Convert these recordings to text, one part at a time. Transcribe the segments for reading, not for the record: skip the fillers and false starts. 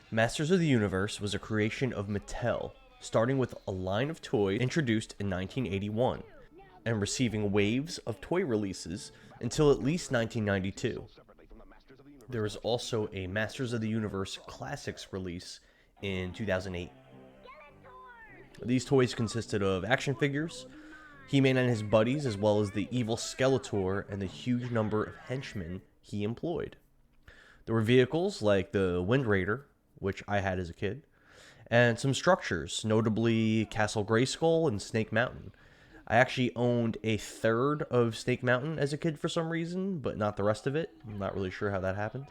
Masters of the Universe was a creation of Mattel, starting with a line of toys introduced in 1981 and receiving waves of toy releases until at least 1992. There was also a Masters of the Universe Classics release in 2008. These toys consisted of action figures, He-Man and his buddies, as well as the evil Skeletor and the huge number of henchmen he employed. There were vehicles like the Wind Raider, which I had as a kid, and some structures, notably Castle Grayskull and Snake Mountain. I actually owned a third of Snake Mountain as a kid for some reason, but not the rest of it. I'm not really sure how that happened.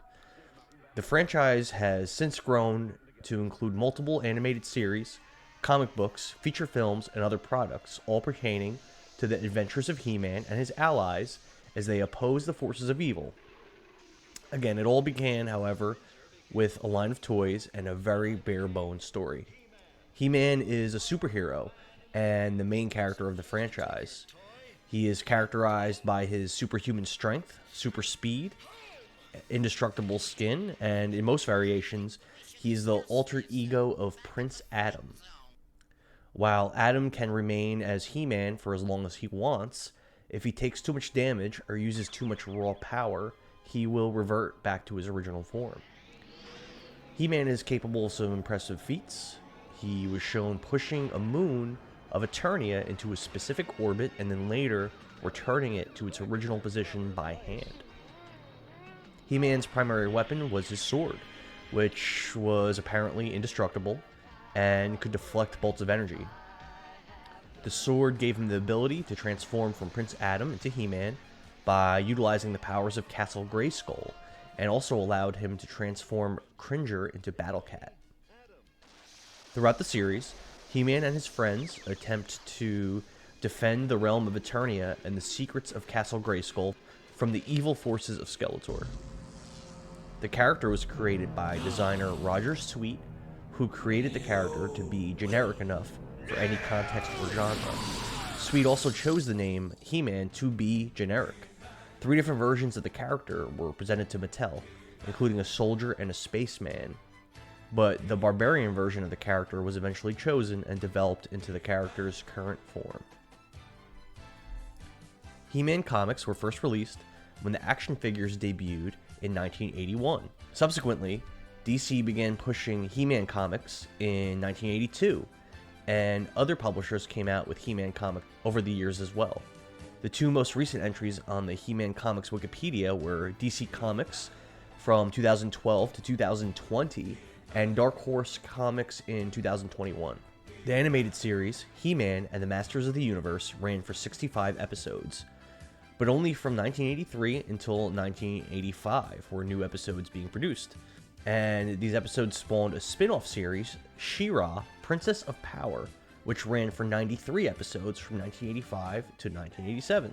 The franchise has since grown to include multiple animated series, comic books, feature films, and other products, all pertaining to the adventures of He-Man and his allies as they oppose the forces of evil. Again, it all began, however, with a line of toys and a very bare-bones story. He-Man is a superhero and the main character of the franchise. He is characterized by his superhuman strength, super speed, indestructible skin, and in most variations, he's the alter ego of Prince Adam. While Adam can remain as He-Man for as long as he wants, if he takes too much damage or uses too much raw power, he will revert back to his original form. He-Man is capable of some impressive feats. He was shown pushing a moon of Eternia into a specific orbit and then later returning it to its original position by hand. He-Man's primary weapon was his sword, which was apparently indestructible and could deflect bolts of energy. The sword gave him the ability to transform from Prince Adam into He-Man by utilizing the powers of Castle Grayskull, and also allowed him to transform Cringer into Battle Cat. Throughout the series, He-Man and his friends attempt to defend the realm of Eternia and the secrets of Castle Grayskull from the evil forces of Skeletor. The character was created by designer Roger Sweet, who created the character to be generic enough for any context or genre. Sweet also chose the name He-Man to be generic. 3 different versions of the character were presented to Mattel, including a soldier and a spaceman, but the barbarian version of the character was eventually chosen and developed into the character's current form. He-Man comics were first released when the action figures debuted in 1981. Subsequently, DC began pushing He-Man comics in 1982, and other publishers came out with He-Man comics over the years as well. The 2 most recent entries on the He-Man comics Wikipedia were DC Comics from 2012 to 2020 and Dark Horse Comics in 2021. The animated series, He-Man and the Masters of the Universe, ran for 65 episodes, but only from 1983 until 1985 were new episodes being produced. And these episodes spawned a spin-off series, She-Ra, Princess of Power, which ran for 93 episodes from 1985 to 1987.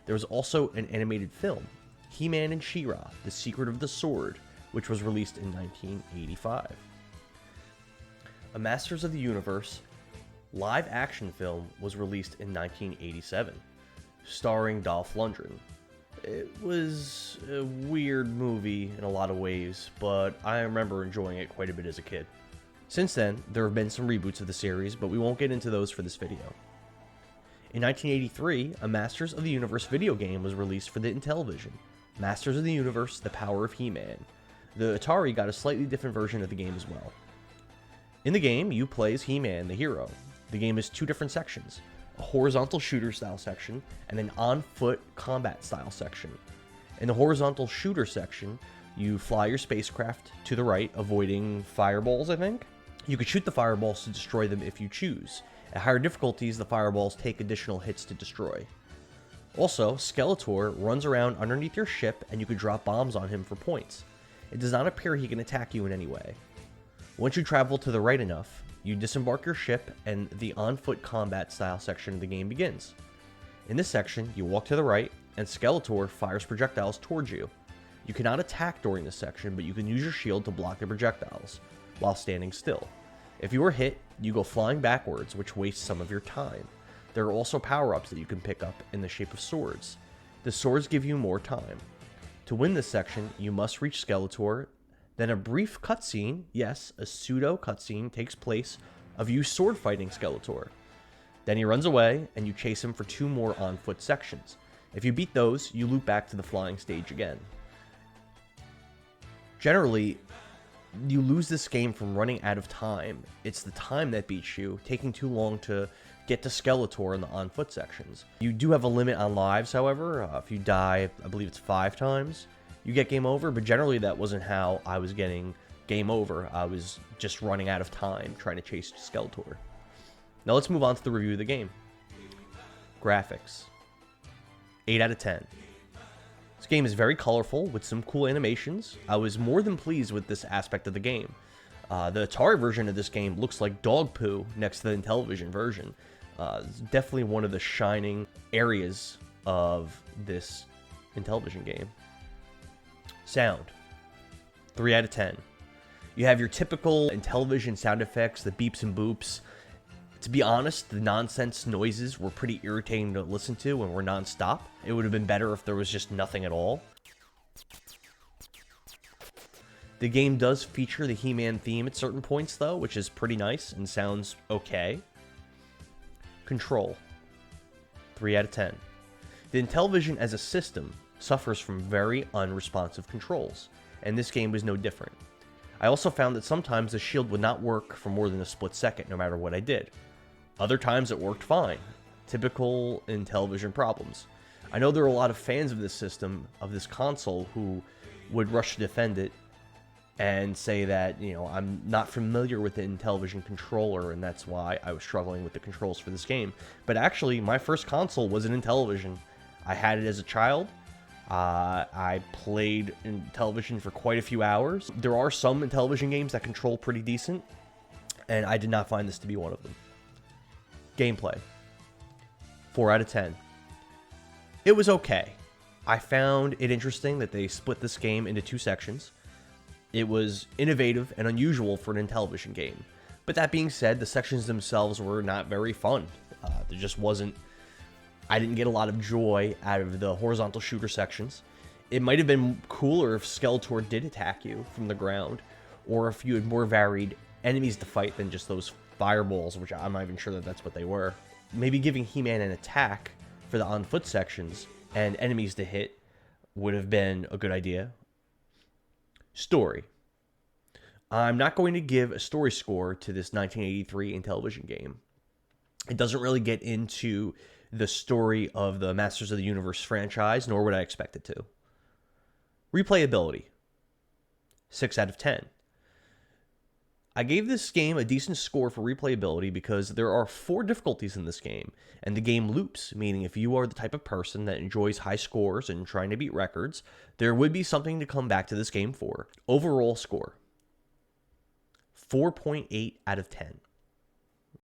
There was also an animated film, He-Man and She-Ra, The Secret of the Sword, which was released in 1985. A Masters of the Universe live-action film was released in 1987, starring Dolph Lundgren. It was a weird movie in a lot of ways, but I remember enjoying it quite a bit as a kid. Since then, there have been some reboots of the series, but we won't get into those for this video. In 1983, a Masters of the Universe video game was released for the Intellivision, Masters of the Universe: The Power of He-Man. The Atari got a slightly different version of the game as well. In the game, you play as He-Man, the hero. The game has 2 different sections, a horizontal shooter style section and an on-foot combat style section. In the horizontal shooter section, you fly your spacecraft to the right, avoiding fireballs, I think. You can shoot the fireballs to destroy them if you choose. At higher difficulties, the fireballs take additional hits to destroy. Also, Skeletor runs around underneath your ship and you can drop bombs on him for points. It does not appear he can attack you in any way. Once you travel to the right enough, you disembark your ship and the on-foot combat style section of the game begins. In this section, you walk to the right and Skeletor fires projectiles towards you. You cannot attack during this section, but you can use your shield to block the projectiles while standing still. If you are hit, you go flying backwards, which wastes some of your time. There are also power-ups that you can pick up in the shape of swords. The swords give you more time. To win this section, you must reach Skeletor, Then a brief cutscene, yes, a pseudo cutscene, takes place of you sword fighting Skeletor. Then he runs away, and you chase him for 2 more on-foot sections. If you beat those, you loop back to the flying stage again. Generally, you lose this game from running out of time. It's the time that beats you, taking too long to get to Skeletor in the on-foot sections. You do have a limit on lives, however. If you die, I believe it's 5 times, you get game over, but generally that wasn't how I was getting game over. I was just running out of time trying to chase Skeletor. Now let's move on to the review of the game. Graphics. 8 out of 10. This game is very colorful with some cool animations. I was more than pleased with this aspect of the game. The Atari version of this game looks like dog poo next to the Intellivision version. It's definitely one of the shining areas of this Intellivision game. Sound. 3 out of 10. You have your typical Intellivision sound effects, the beeps and boops. To be honest, the nonsense noises were pretty irritating to listen to and were non-stop. It would have been better if there was just nothing at all. The game does feature the He-Man theme at certain points, though, which is pretty nice and sounds okay. Control. 3 out of 10. The Intellivision as a system suffers from very unresponsive controls, and this game was no different. I also found that sometimes the shield would not work for more than a split second, no matter what I did. Other times it worked fine. Typical Intellivision problems. I know there are a lot of fans of this system, of this console, who would rush to defend it and say that, you know, I'm not familiar with the Intellivision controller and that's why I was struggling with the controls for this game. But actually, my first console was an Intellivision. I had it as a child. I played Intellivision for quite a few hours. There are some Intellivision games that control pretty decent, and I did not find this to be one of them. Gameplay. 4 out of 10. It was okay. I found it interesting that they split this game into 2 sections. It was innovative and unusual for an Intellivision game. But that being said, the sections themselves were not very fun. There just wasn't... I didn't get a lot of joy out of the horizontal shooter sections. It might have been cooler if Skeletor did attack you from the ground, or if you had more varied enemies to fight than just those fireballs, which I'm not even sure that that's what they were. Maybe giving He-Man an attack for the on-foot sections and enemies to hit would have been a good idea. Story. I'm not going to give a story score to this 1983 Intellivision game. It doesn't really get into the story of the Masters of the Universe franchise, nor would I expect it to. Replayability. 6 out of 10. I gave this game a decent score for replayability because there are 4 difficulties in this game, and the game loops, meaning if you are the type of person that enjoys high scores and trying to beat records, there would be something to come back to this game for. Overall score. 4.8 out of 10.